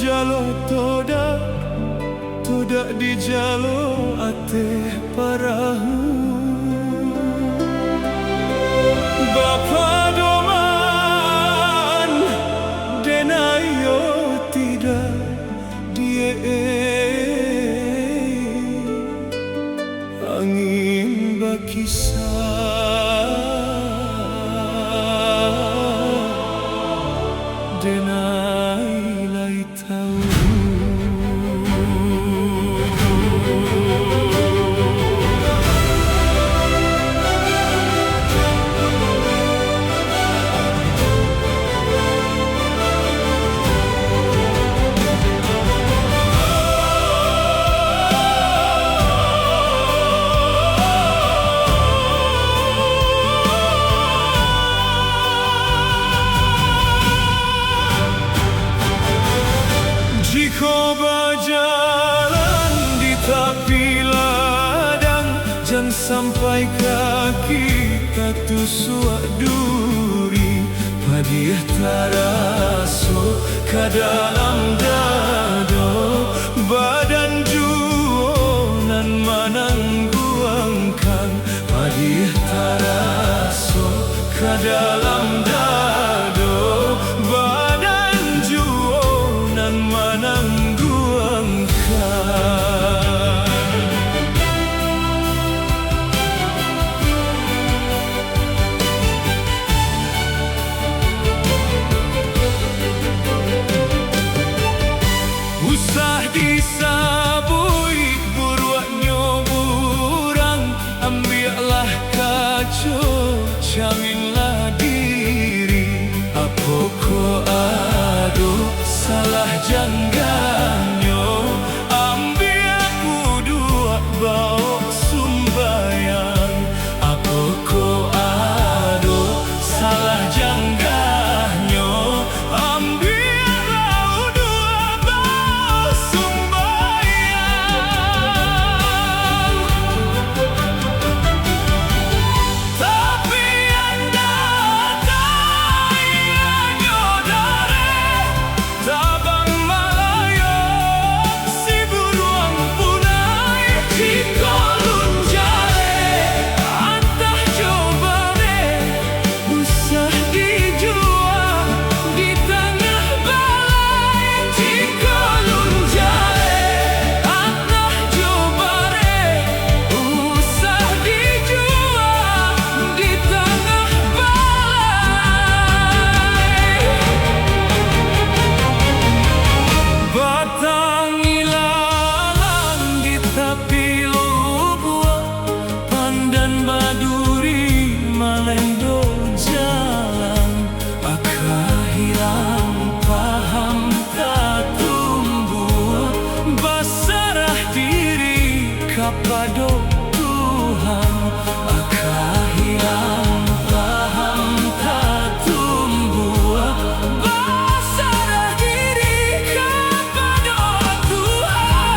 Jalo todak di jalo ate parahu Bapa doman denayo tidak dia angin bakisah denai lai tahu Jika berjalan di tepi ladang, jangan sampai kaki tertusuk duri. Padiah terasuk ke dalam dado, badan juonan menangguangkan. Padiah terasuk ke dalam dado, badan juonan menangguangkan. Usah disabui buruaknya burang, ambillah kacu, jaminlah diri. Apa ko ado salah jangganyo, ambil aku dua bawa sumbayang. Apa ko ado salah jangganyo, ambil aku dua bawa sumbayang. Tapi anda tak nyodare, tabang Malayo si buruang punai. Jika lunjare antah jobare, usah dijual di tengah balai. Jika lunjare antah jobare, usah dijual di tengah balai. Batang ilalang di tepi lubua, pandan baduri malendo jalan. Akah hilang paham tak tumbuh, basarah diri kepada Tuhan. Akah hilang paham tak tumbuh, basarah diri kepada Tuhan.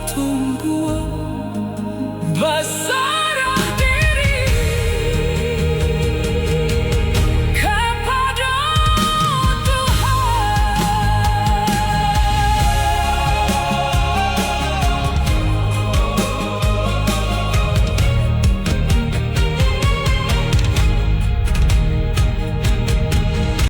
tumbuh basah.